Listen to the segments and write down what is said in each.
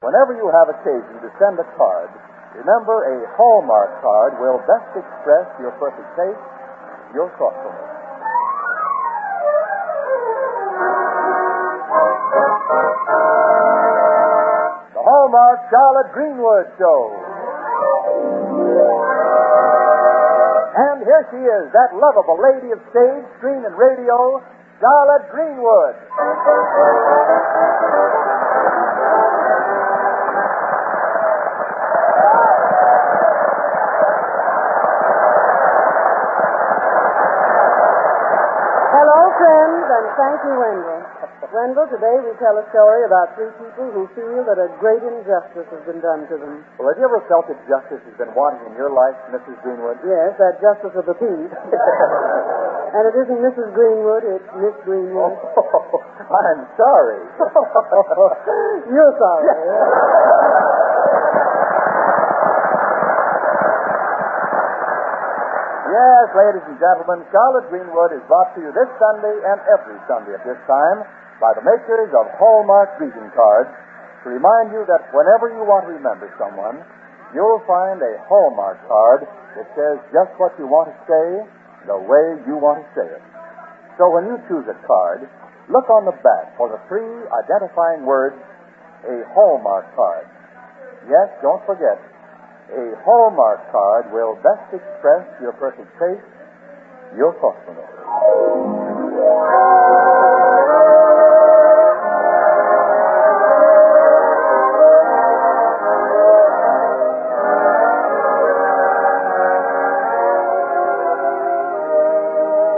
Whenever you have occasion to send a card, remember a Hallmark card will best express your perfect taste, your thoughtfulness. The Hallmark Charlotte Greenwood Show. And here she is, that lovable lady of stage, screen, and radio, Charlotte Greenwood. And thank you, Wendell. Wendell, today we tell a story about three people who feel that a great injustice has been done to them. Well, have you ever felt that justice has been wanting in your life, Mrs. Greenwood? Yes, that justice of the peace. And it isn't Mrs. Greenwood, it's Miss Greenwood. Oh, I'm sorry. You're sorry. Yes, ladies and gentlemen, Charlotte Greenwood is brought to you this Sunday and every Sunday at this time by the makers of Hallmark greeting cards to remind you that whenever you want to remember someone, you'll find a Hallmark card that says just what you want to say the way you want to say it. So when you choose a card, look on the back for the three identifying words, a Hallmark card. Yes, don't forget, a Hallmark card will best express your perfect taste, your thoughtfulness.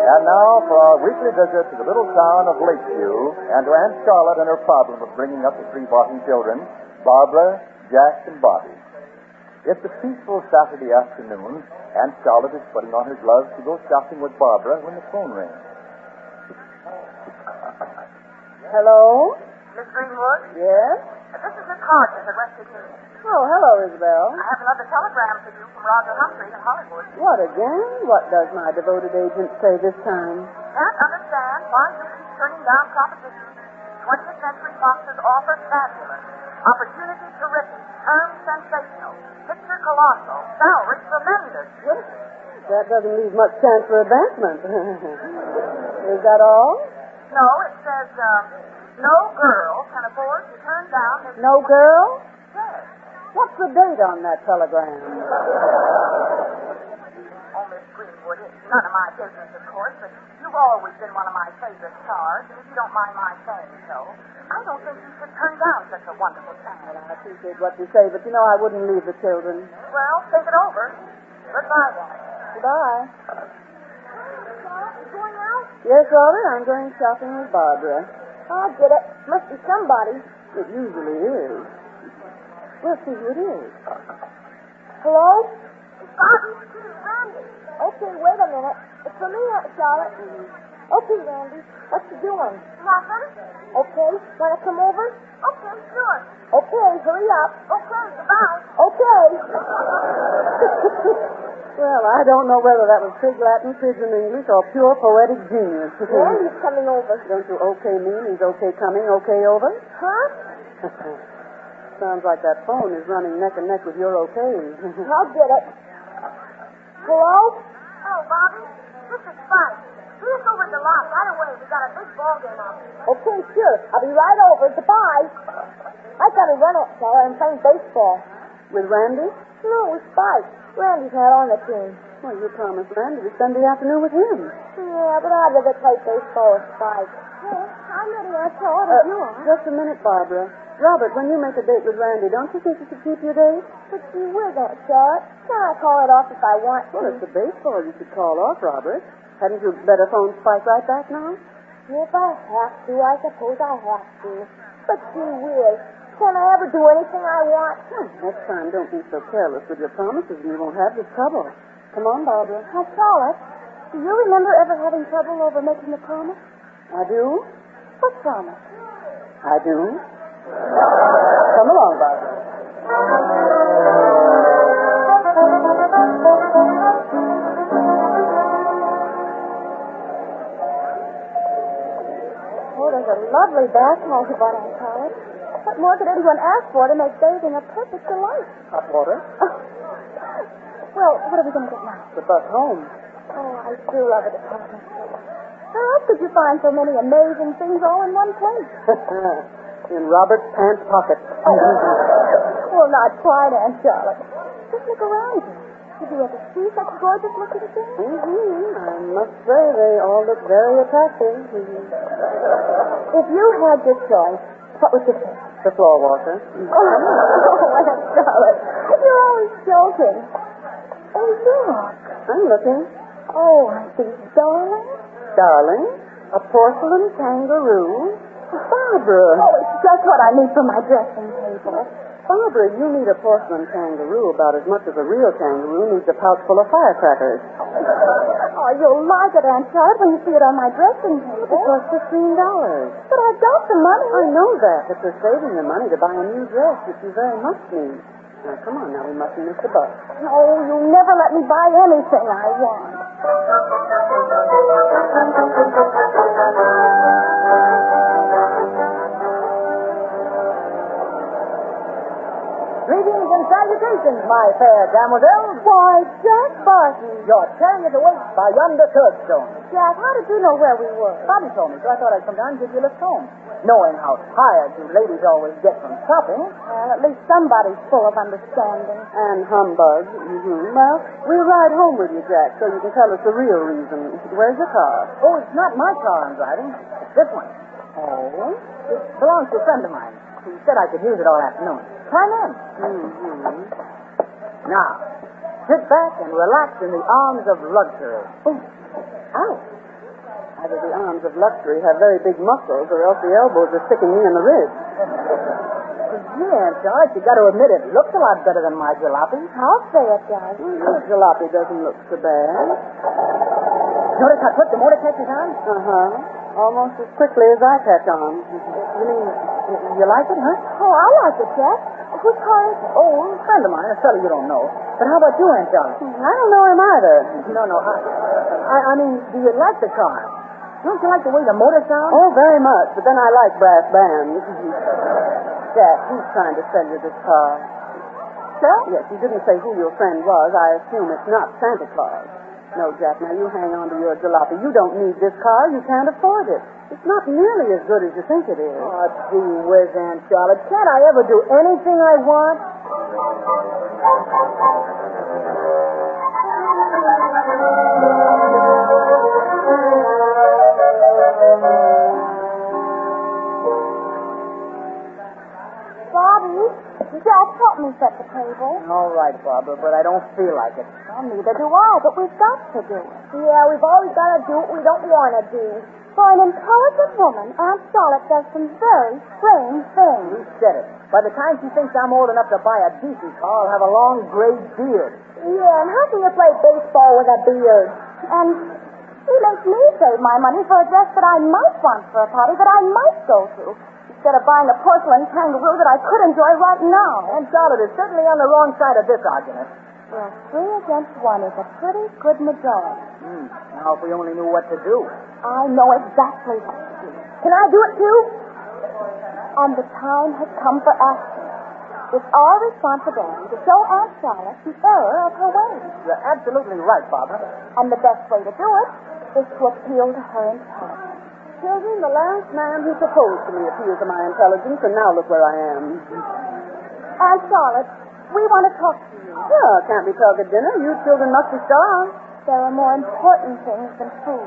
And now for our weekly visit to the little town of Lakeview and to Aunt Charlotte and her problem of bringing up the three Barton children, Barbara, Jack, and Bobby. It's a peaceful Saturday afternoon, and Charlotte is putting on her gloves to go shopping with Barbara when the phone rings. Hello? Miss Greenwood? Yes? This is Miss Hodges at West Virginia. Oh, hello, Isabel. I have another telegram for you from Roger Humphrey in Hollywood. What again? What does my devoted agent say this time? Can't understand why you keep turning down propositions. 20th Century Fox's offer fabulous. Opportunity terrific. Term sensational. Picture colossal. Salary tremendous. That doesn't leave much chance for advancement. Is that all? No, it says, no girl can afford to turn down this... No girl? Yes. What's the date on that telegram? Oh, Miss Greenwood, it's none of my business, of course, but you've always been one of my favorite stars, and if you don't mind my saying so, I don't think you should turn down such a wonderful chance. Well, I appreciate what you say, but you know I wouldn't leave the children. Well, think it over. Goodbye, then. Goodbye. You going out? Yes, Robert, I'm going shopping with Barbara. Oh, get it. Must be somebody. It usually is. We'll see who it is. Hello? It's Bobby. It's Randy. Okay, wait a minute. It's for me, Charlotte. Okay, Randy. What you doing? Nothing. Okay. Want to come over? Okay, sure. Okay, hurry up. Okay, goodbye. Okay. Well, I don't know whether that was pig Latin, pigeon English, or pure poetic genius. Randy's coming over. Don't you okay mean he's okay coming, okay over? Huh? Sounds like that phone is running neck and neck with your okays. I'll get it. Hello? Oh, Bobby. This is Spike. See us over at the lot right away. We got a big ball game on. Okay, sure. I'll be right over. Goodbye. I got a run-up, fella. I'm playing baseball. With Randy? No, with Spike. Randy's not on the team. Well, you promised Randy to spend the afternoon with him. Yeah, but I'd rather play baseball with Spike. Well, I'm ready, Aunt Charlotte, if you are. Just a minute, Barbara. Robert, when you make a date with Randy, don't you think you should keep your date? But you will, Aunt Charlotte. Can I call it off if I want to? Well, it's the baseball you should call off, Robert. Hadn't you better phone Spike right back now? If I have to, I suppose I have to. But you will. Can I ever do anything I want? Well, next time, don't be so careless with your promises and you won't have this trouble. Come on, Barbara. Aunt Charlotte, do you remember ever having trouble over making a promise? I do. What promise? I do. Come along, Barbara. Oh, there's a lovely bath house about Aunt Charlotte. What more could anyone ask for to make bathing a perfect delight? Hot water? Well, what are we going to get now? The bus home. Oh, I do love a department store. Where else could you find so many amazing things all in one place? In Robert's pants pocket. Well, not quite, Aunt Charlotte. Just look around you. Did you ever see such gorgeous looking things? I must say they all look very attractive. If you had your choice, what would you pick? The floor walker. Oh, Aunt Charlotte, you're always joking. Oh, look. I'm looking. Oh, aren't these darling? Darling, a porcelain kangaroo. Barbara. Oh, it's just what I need for my dressing table. Barbara, you need a porcelain kangaroo about as much as a real kangaroo needs a pouch full of firecrackers. Oh, you'll like it, Aunt Charlotte, when you see it on my dressing table. It costs $15. But I've got the money. I know that, but you're saving the money to buy a new dress, which you very much need. Now, come on, now, we mustn't miss the bus. Oh, you'll never let me buy anything I want. Greetings and salutations, my fair damoiselle. Why, Jack Barton. Your chariot awaits by yonder curbstone. Jack, how did you know where we were? Bobby told me, so I thought I'd come down and give you a lift home. Knowing how tired you ladies always get from shopping. Well, at least somebody's full of understanding. And humbug. Well, we'll ride home with you, Jack, so you can tell us the real reason. Where's your car? Oh, it's not my car I'm driving. It's this one. Oh? It belongs to a friend of mine. He said I could use it all afternoon. Climb in. Now, sit back and relax in the arms of luxury. Oh. Ow. Either the arms of luxury have very big muscles, or else the elbows are sticking me in the ribs. Yeah, Charlotte, you got to admit it looks a lot better than my jalopy. I'll say it does. This jalopy doesn't look so bad. Notice how quick the motor catches on? Almost as quickly as I catch on. You mean, you like it, huh? Oh, I like it, Jack. Whose car is it? Oh, a friend of mine, a fellow you don't know. But how about you, Aunt Charlotte? I don't know him either. No, I mean, do you like the car? Don't you like the way the motor sounds? Oh, very much, but then I like brass bands. Jack, he's trying to sell you this car. Sell? Yes, he didn't say who your friend was. I assume it's not Santa Claus. No, Jack, now you hang on to your jalopy. You don't need this car. You can't afford it. It's not nearly as good as you think it is. Oh, gee whiz, Aunt Charlotte. Can't I ever do anything I want? Bobby, Jack help me set the table. All right, Barbara, but I don't feel like it. Well, neither do I, but we've got to do it. Yeah, we've always got to do what we don't want to do. For an intelligent woman, Aunt Charlotte does some very strange things. You said it. By the time she thinks I'm old enough to buy a decent car, I'll have a long gray beard. Yeah, and how can you play baseball with a beard? And he makes me save my money for a dress that I might want for a party that I might go to, instead of buying a porcelain kangaroo that I could enjoy right now. Aunt Charlotte is certainly on the wrong side of this argument. Well, 3 against 1 is a pretty good majority. Now, if we only knew what to do. I know exactly what to do. Can I do it too? And the time has come for action. It's our responsibility to show Aunt Charlotte the error of her ways. You're absolutely right, Barbara. And the best way to do it is to appeal to her intelligence. Children, the last man who proposed to me appealed to my intelligence, and now look where I am. Aunt Charlotte, we want to talk to you. Yeah, can't be talk at dinner. You children must be starved. There are more important things than food.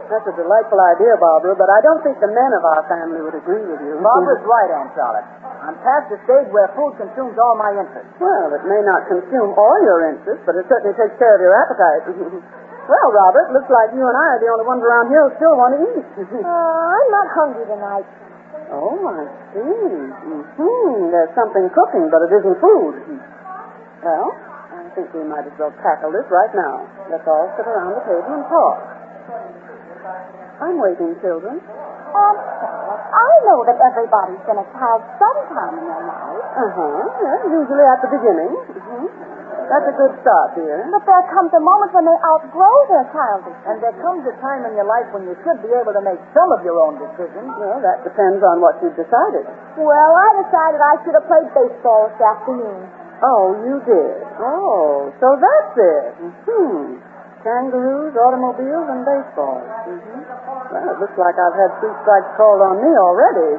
That's a delightful idea, Barbara, but I don't think the men of our family would agree with you. Barbara's right, Aunt Charlotte. I'm past the stage where food consumes all my interest. Well, it may not consume all your interest, but it certainly takes care of your appetite. Well, Robert, looks like you and I are the only ones around here who still want to eat. I'm not hungry tonight. Oh, I see. There's something cooking, but it isn't food. Well, I think we might as well tackle this right now. Let's all sit around the table and talk. I'm waiting, children. Aunt Charlotte, I know that everybody's going to have some time in their life. Yeah, usually at the beginning. That's a good start, dear. But there comes a moment when they outgrow their childishness. And there comes a time in your life when you should be able to make some of your own decisions. Well, that depends on what you've decided. Well, I decided I should have played baseball this afternoon. Oh, you did? Oh, so that's it. Kangaroos, automobiles, and baseball. Well, it looks like I've had 3 strikes called on me already.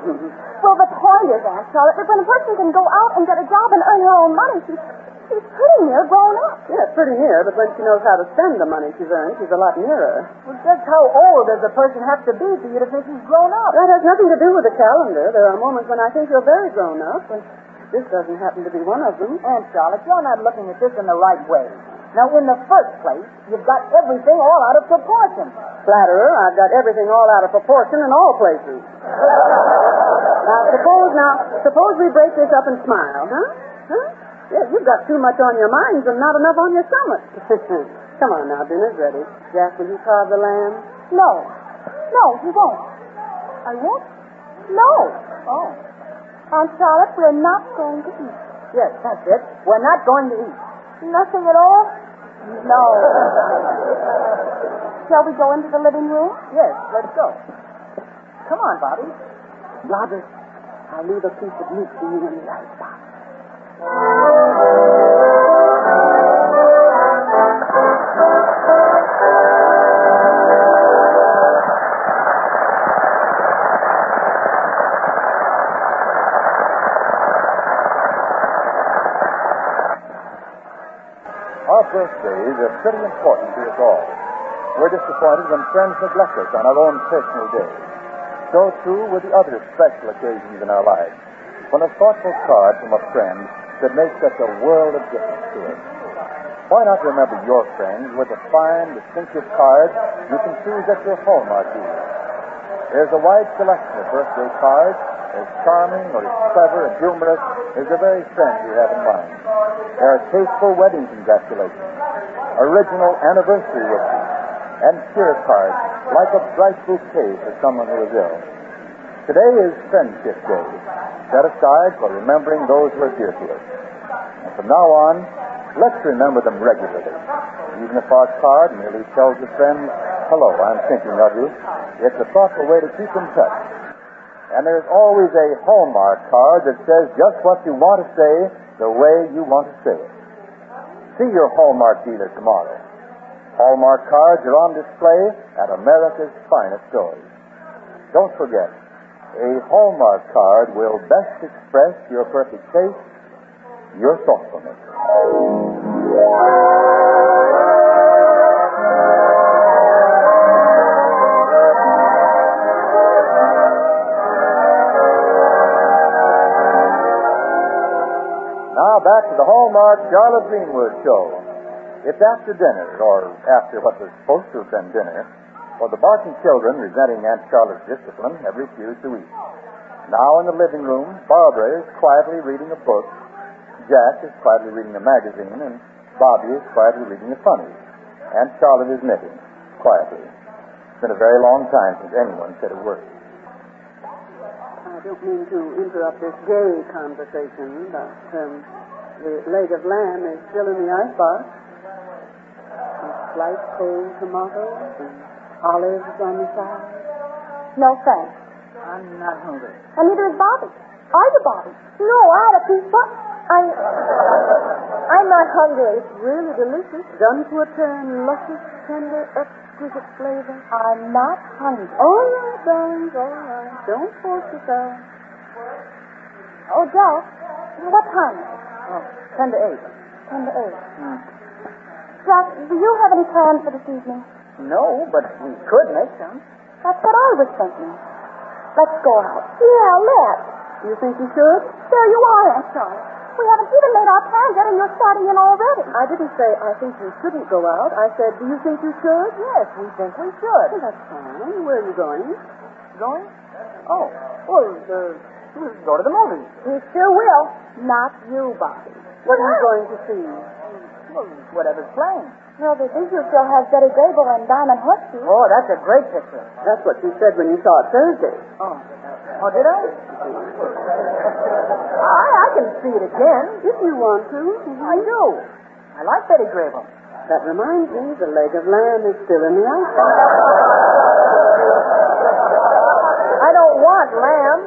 Well, the point is, Aunt Charlotte, that when a person can go out and get a job and earn her own money, she's pretty near grown up. Yeah, pretty near, but when she knows how to spend the money she's earned, she's a lot nearer. Well, just how old does a person have to be for you to think he's grown up? That has nothing to do with the calendar. There are moments when I think you're very grown up, and this doesn't happen to be one of them. Aunt Charlotte, you're not looking at this in the right way. Now, in the first place, you've got everything all out of proportion. Flatterer, I've got everything all out of proportion in all places. Suppose we break this up and smile, huh? Yeah, you've got too much on your minds and not enough on your stomach. Come on now, dinner's ready. Jack, will you carve the lamb? No, he won't. I won't? No. Oh. Aunt Charlotte, we're not going to eat. Yes, that's it. We're not going to eat. Nothing at all? No. Shall we go into the living room? Yes, let's go. Come on, Bobby. Robert, I'll leave a piece of meat for you in the icebox. Our birthdays are pretty important to us all. We're disappointed when friends neglect us on our own personal day. So, too, with the other special occasions in our lives, when a thoughtful card from a friend could make such a world of difference to us. Why not remember your friends with a fine, distinctive card you can choose at your Hallmark dealer? There's a wide selection of birthday cards, as charming or as clever and humorous as the very friend you have in mind. There are tasteful wedding congratulations, original anniversary wishes, and cheer cards like a bright bouquet for someone who is ill. Today is Friendship Day, set aside for remembering those who are dear to us. And from now on, let's remember them regularly. Even if our card merely tells a friend, "Hello, I'm thinking of you," it's a thoughtful way to keep in touch. And there's always a Hallmark card that says just what you want to say the way you want to say it. See your Hallmark dealer tomorrow. Hallmark cards are on display at America's finest stores. Don't forget, a Hallmark card will best express your perfect taste, your thoughtfulness. Now back to the Hallmark Charlotte Greenwood Show. It's after dinner, or after what was supposed to have been dinner, for the barking children resenting Aunt Charlotte's discipline have refused to eat. Now in the living room, Barbara is quietly reading a book, Jack is quietly reading a magazine, and Bobby is quietly reading a funny. Aunt Charlotte is knitting, quietly. It's been a very long time since anyone said a word. I don't mean to interrupt this gay conversation, but the leg of lamb is still in the icebox. Sliced cold tomatoes and olives on the side. No, thanks. I'm not hungry. And neither is Bobby. Are you, Bobby? No, I had a piece, but I'm not hungry. It's really delicious. Done to a turn, luscious, tender, exquisite flavor. I'm not hungry. All right, darlings, all right. Don't force yourself. Oh, Jack, what time is it? Oh, 10 to 8. 10 to 8. Jack, do you have any plans for this evening? No, but we could make some. That's what I was thinking. Let's go out. Yeah, let's. You think you should? There you are, Aunt Charlotte. We haven't even made our plans yet, and you're starting in already. I didn't say I think you shouldn't go out. I said, do you think you should? Yes, we think we should. Well, that's fine. Where are you going? Going? Oh, well, we'll go to the movies. We sure will. Not you, Bobby. What are you going to see? Well, whatever's playing. Well, the visual still has Betty Grable and Diamond Horseshoe. Oh, that's a great picture. That's what you said when you saw it Thursday. Oh, did I? I can see it again. If you want to. I do. I I like Betty Grable. That reminds me, the leg of lamb is still in the ice. I don't want lamb.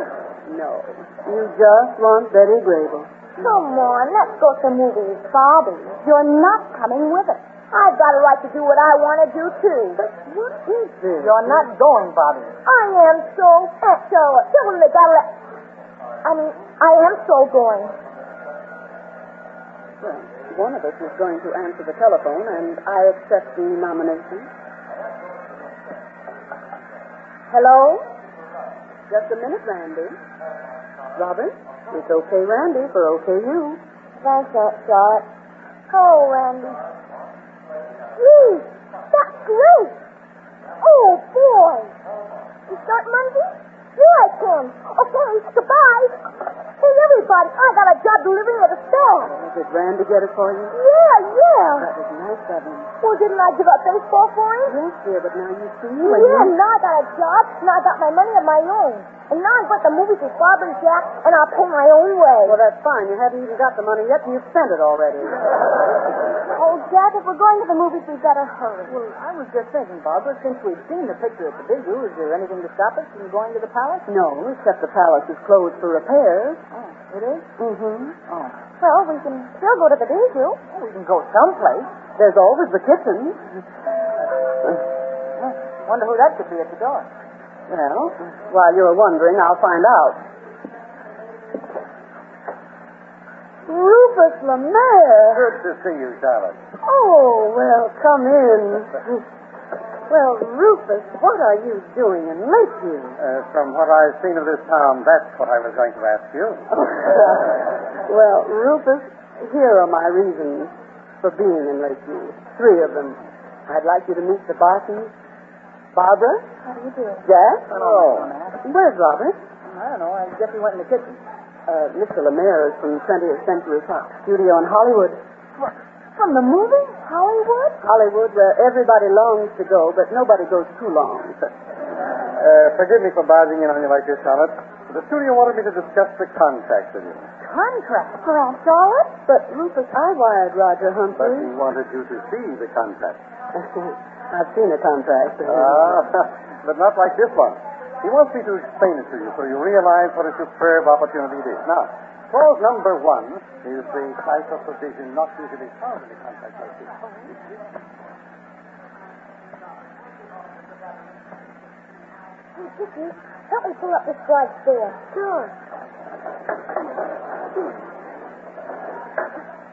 No, you just want Betty Grable. Come on, let's go to movies, Bobby. You're not coming with us. I've got a right to do what I want to do, too. What is this? You're not going, Bobby. I am so... Charlotte, tell them they gotta let... I am so going. Well, one of us is going to answer the telephone, and I accept the nomination. Hello? Just a minute, Randy. Robert, it's okay, Randy, for okay you. Thanks, Aunt Charlotte. Hello, Randy. Gee, that's great. Oh, boy. You start Monday? Sure I can. Okay, goodbye. Hey, everybody, I got a job delivering at a store. Did Randy get it for you? Yeah. That was nice of him. Well, didn't I give up baseball for him? Yes, dear, but now you see Now I got a job, now I got my money of my own. And now I'm going to movies with Barbara and Jack, and I'll pay my own way. Well, that's fine. You haven't even got the money yet, and you've spent it already. Oh, Jack, if we're going to the movies, we better hurry. Well, I was just thinking, Barbara, since we've seen the picture at the Bijou, is there anything to stop us from going to the palace? No, except the palace is closed for repairs. Oh, it is? Mm-hmm. Oh. Well, we can still go to the Bijou. Well, we can go someplace. There's always the kitchen. Wonder who that could be at the door. Well, while you're wondering, I'll find out. Rufus Lemaire. Good to see you, Charlotte. Oh, well, come in. Well, Rufus, what are you doing in Lakeview? From what I've seen of this town, that's what I was going to ask you. Well, Rufus, here are my reasons for being in Lakeview. 3 of them. I'd like you to meet the Bartons. Barbara? How do you do? Jack? Oh. Where's Robert? I don't know. I guess he went in the kitchen. Mr. Lemaire is from 20th Century Fox Studio in Hollywood. What? From the movie? Hollywood? Hollywood, where everybody longs to go, but nobody goes too long. Forgive me for barging in on you like this, Charlotte. The studio wanted me to discuss the contract with you. Contract? For Aunt Charlotte? But, Rufus, I wired Roger But Humphrey. he wanted you to see the contract. I've seen a contract. But not like this one. He wants me to explain it to you so you realize what a superb opportunity it is. Now, clause number 1 is the type of provision not usually found in a contract like this. Hey, Vicky, help me pull up this garage door. Sure.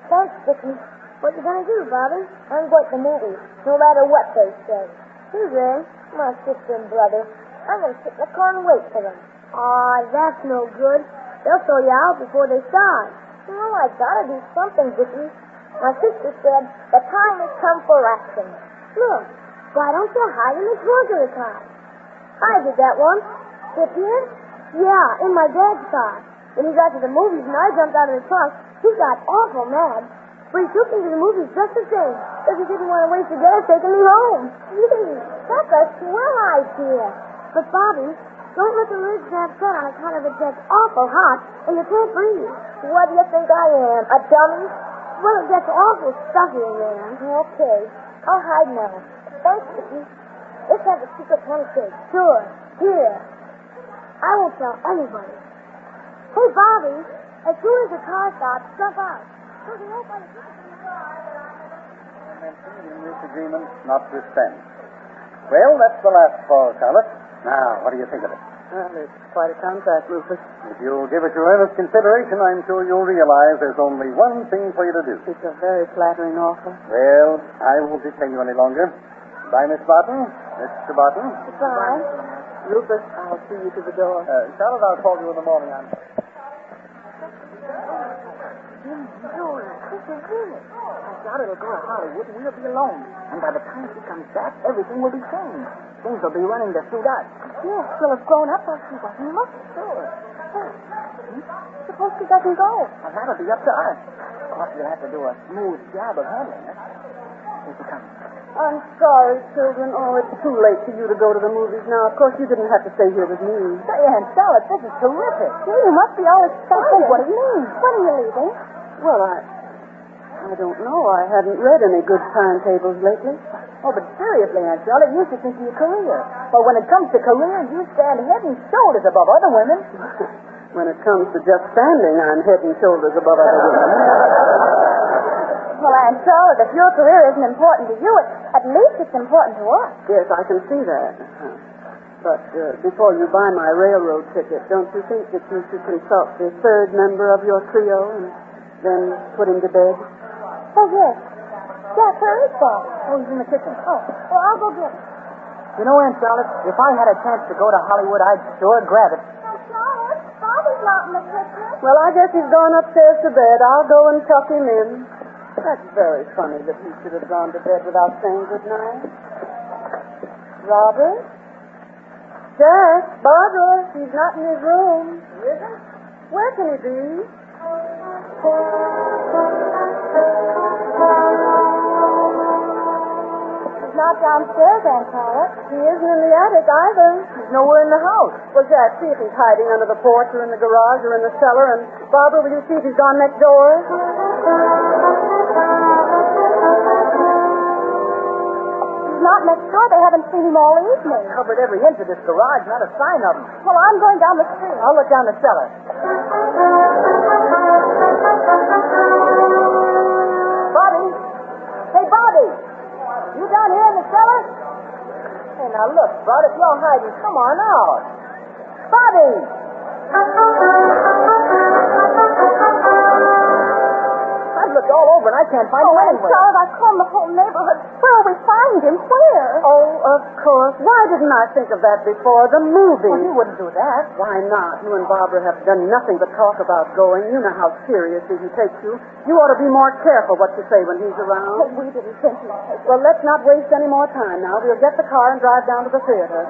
Thanks, Vicky. What you gonna do, Bobby? I'm going to the movies, no matter what they say. Who's they? My sister and brother. I'm gonna sit in the car and wait for them. Aw, that's no good. They'll throw you out before they start. Well, I gotta do something, Vicky. My sister said the time has come for action. Look, why don't you hide in the trunk of the car? I did that once. Did you? Yeah, in my dad's car. When he got to the movies and I jumped out of the trunk, he got awful mad. But he took me to the movies just the same, because he didn't want to waste the gas taking me home. Gee, that's a swell idea. But, Bobby, don't let the lids that set on account of it gets awful hot and you can't breathe. What do you think I am, a dummy? Well, it gets awful stuffy in there. Okay, I'll hide now. Thanks, Vicky. Let's have a secret handshake. Sure. Here. I won't tell anybody. Hey, Bobby, as soon as the car stops, jump out. So they won't find you. Mentioned in this agreement notwithstanding. Well, that's the last clause, Charlotte. Now, what do you think of it? Well, it's quite a contract, Rufus. If you'll give it your earnest consideration, I'm sure you'll realize there's only one thing for you to do. It's a very flattering offer. Well, I won't detain you any longer. Bye, Miss Barton. Mr. Barton. Goodbye. Rufus, I'll see you to the door. Charlotte, I'll call you in the morning. This is it. I doubt it'll go to Hollywood and we'll be alone. And by the time she comes back, everything will be changed. Things will be running to suit us. Yes, we'll have grown up while she wasn't looking. Sure. Suppose she doesn't go. Well, that'll be up to us. Of course, we'll have to do a smooth job of handling it. Here she comes. I'm sorry, children. Oh, it's too late for you to go to the movies now. Of course, you didn't have to stay here with me. Say, Aunt Charlotte, this is terrific. Gee, you must be all excited. What do you mean? When are you leaving? Well, I don't know. I haven't read any good timetables lately. Oh, but seriously, Aunt Charlotte, you should think of your career. Well, when it comes to career, you stand head and shoulders above other women. When it comes to just standing, I'm head and shoulders above other women. Well, Aunt Charlotte, if your career isn't important to you, at least it's important to us. Yes, I can see that. But before you buy my railroad ticket, don't you think that you should consult the third member of your trio and then put him to bed? Oh, yes. Jack, where is Bob? Oh, he's in the kitchen. Oh, well, I'll go get him. You know, Aunt Charlotte, if I had a chance to go to Hollywood, I'd sure grab it. Aunt Charlotte, Bobby's not in the kitchen. Well, I guess he's gone upstairs to bed. I'll go and tuck him in. That's very funny that he should have gone to bed without saying good night. Robert? Jack, Barbara, he's not in his room. He isn't? Where can he be? He's not downstairs, Aunt Charlotte. He isn't in the attic either. He's nowhere in the house. Well, Jack, see if he's hiding under the porch or in the garage or in the cellar. And Barbara, will you see if he's gone next door? He's not next door. They haven't seen him all evening. Covered every inch of this garage, not a sign of him. Well, I'm going down the street. I'll look down the cellar. Bobby! Hey, Bobby! You down here in the cellar? Hey, now look, Bud, if you're hiding, come on out. Bobby! I've looked all over and I can't find him Aunt anywhere. Charlotte, I've combed the whole neighborhood. Where'll we find him? Where? Oh, of course. Why didn't I think of that before? The movie. Well, you wouldn't do that. Why not? You and Barbara have done nothing but talk about going. You know how seriously he takes you. You ought to be more careful what you say when he's Oh, around. we didn't think he'd take it. Well, let's not waste any more time now. We'll get the car and drive down to the theater.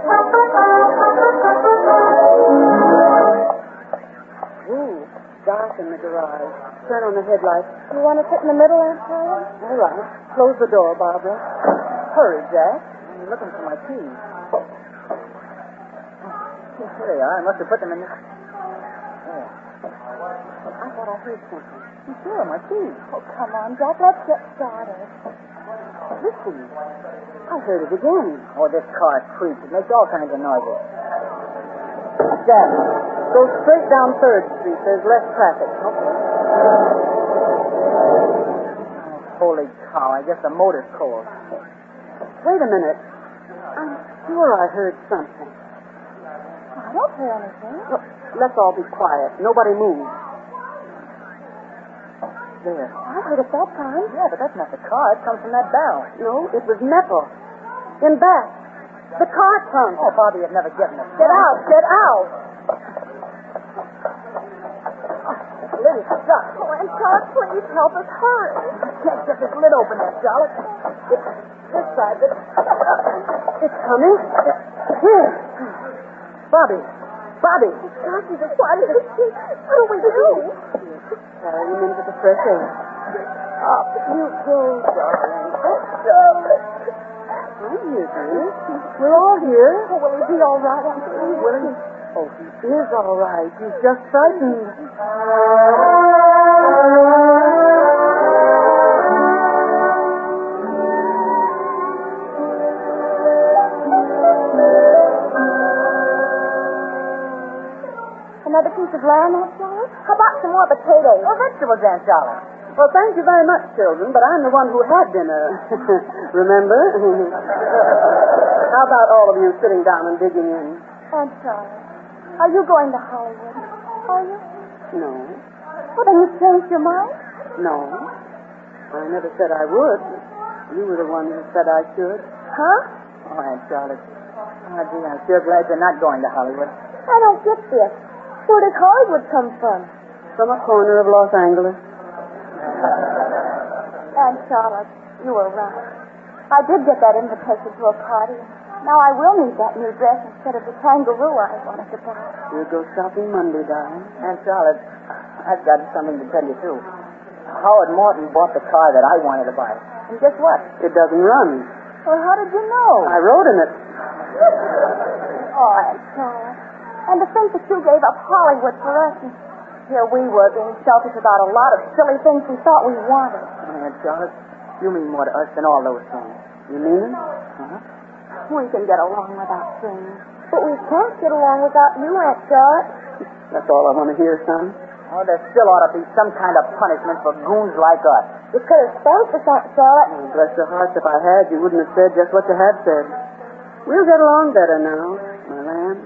Ooh, dark in the garage. Turn on the headlights. You want to sit in the middle, Aunt Charlotte? All right. Close the door, Barbara. Hurry, Jack. I'm looking for my keys. Here they are. I must have put them in this. There. I thought I heard something. Sure, my keys. Oh, come on, Jack. Let's get started. Listen. I heard it again. Oh, this car creeps. It makes all kinds of noises. Jack, go straight down 3rd Street. There's less traffic. Okay. Holy cow, I guess the motor's cold. Wait a minute. I'm sure I heard something. I don't hear anything. Look, let's all be quiet. Nobody move. There. I heard it that time. Yeah, but that's not the car. It comes from that bell. No, it was Nepple. In back. The car trunk. Oh, Bobby, you'd never get in a Get out. Get out. The lid is stuck. Oh, Aunt Charlotte, please help us. Hurry. I can't get this lid open there, Charlotte. It's this side. It's coming. Here. Bobby. Bobby. Gosh, he's as quiet as a sheep. What do we do? Carry him into the fresh air. Up you go, darling. I'm here, dear. We're all here. Oh, will he be all right, Aunt Charlotte? Will he? Oh, he is all right. He's just frightened. Another piece of lamb, Aunt Charlotte? How about some more potatoes? Oh, vegetables, Aunt Charlotte. Well, thank you very much, children, but I'm the one who had dinner. Remember? How about all of you sitting down and digging in? Aunt Charlotte, are you going to Hollywood? Are you? No. Well, then you changed your mind? No. I never said I would. You were the one who said I should. Huh? Oh, Aunt Charlotte. Oh, gee, I'm sure glad you're not going to Hollywood. I don't get this. Where does Hollywood come from? From a corner of Los Angeles. Aunt Charlotte, you were right. I did get that invitation to a party. Now I will need that new dress instead of the kangaroo I wanted to buy. We'll go shopping Monday, darling. Aunt Charlotte, I've got something to tell you, too. Howard Morton bought the car that I wanted to buy. And guess what? It doesn't run. Well, how did you know? I rode in it. Oh, Aunt Charlotte. And to think that you gave up Hollywood for us, and here we were being selfish about a lot of silly things we thought we wanted. Aunt Charlotte. You mean more to us than all those things. You mean it? Uh-huh. We can get along without things. But we can't get along without you, Aunt Charlotte. That's all I want to hear, son. Oh, there still ought to be some kind of punishment for goons like us. You could have spanked us, Aunt Charlotte. Oh, bless your hearts, if I had, you wouldn't have said just what you had said. We'll get along better now, my lamb,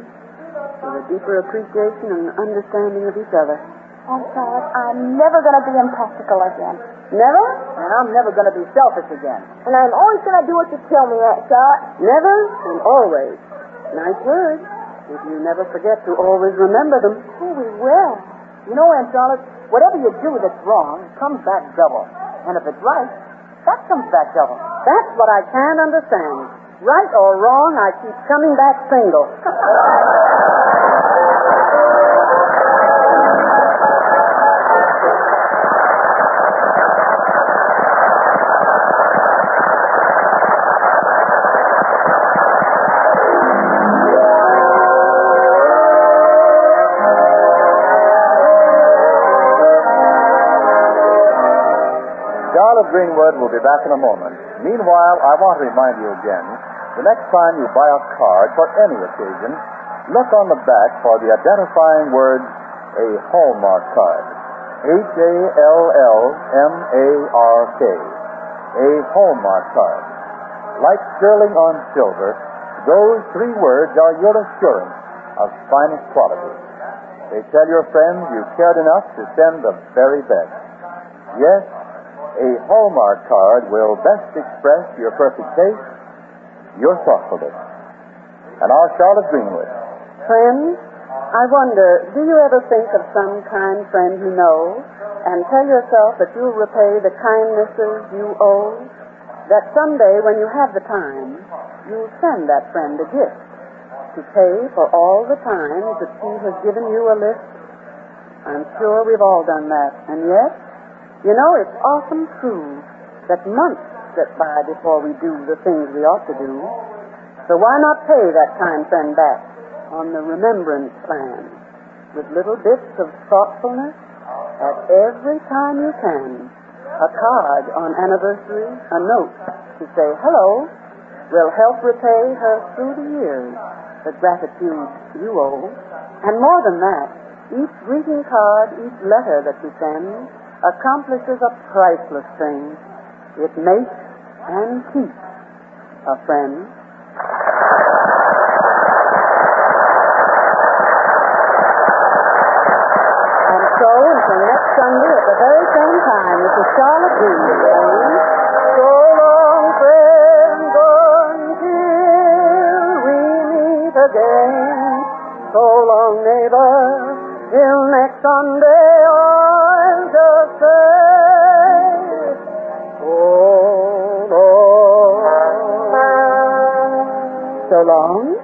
with a deeper appreciation and understanding of each other. Aunt Charlotte, I'm never going to be impractical again. Never? And I'm never going to be selfish again. And I'm always going to do what you tell me, Aunt Charlotte. Never and always. Nice words. If you never forget to always remember them. Oh, we will. You know, Aunt Charlotte, whatever you do that's wrong comes back double. And if it's right, that comes back double. That's what I can't understand. Right or wrong, I keep coming back single. Charlotte Greenwood will be back in a moment. Meanwhile, I want to remind you again, the next time you buy a card for any occasion, look on the back for the identifying words, a Hallmark card. Hallmark. A Hallmark card. Like sterling on silver, those three words are your assurance of finest quality. They tell your friends you cared enough to send the very best. Yes, a Hallmark card will best express your perfect taste, your thoughtfulness. And our Charlotte Greenwood. Friends, I wonder, do you ever think of some kind friend you know and tell yourself that you'll repay the kindnesses you owe? That someday when you have the time, you'll send that friend a gift to pay for all the times that she has given you a lift? I'm sure we've all done that. And yet, you know, it's often true that months get by before we do the things we ought to do. So why not pay that kind friend back on the remembrance plan with little bits of thoughtfulness at every time you can? A card on anniversary, a note to say hello will help repay her through the years the gratitude you owe. And more than that, each greeting card, each letter that you send accomplishes a priceless thing. It makes and keeps a friend. And so, until next Sunday at the very same time, this is Charlotte Greenwood saying, so long, friend, until we meet again. So long, neighbor, till next Sunday. I'll just say, oh, Lord. So long.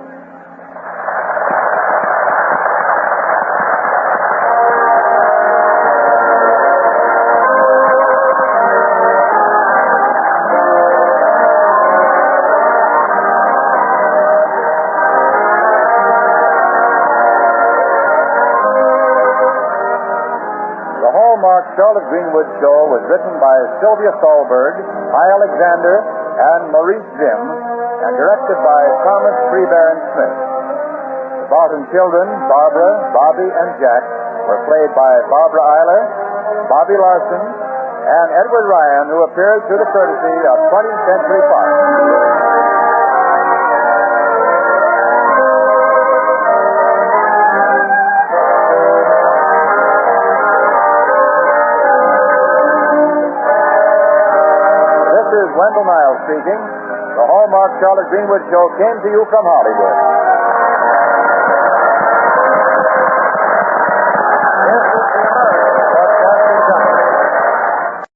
Charlotte Greenwood Show was written by Sylvia Stolberg, Hi Alexander, and Maurice Jim, and directed by Thomas Freebairn Smith. The Barton children, Barbara, Bobby, and Jack, were played by Barbara Eiler, Bobby Larson, and Edward Ryan, who appeared through the courtesy of 20th Century Fox. Wendell Niles speaking. The Hallmark Charlotte Greenwood Show came to you from Hollywood.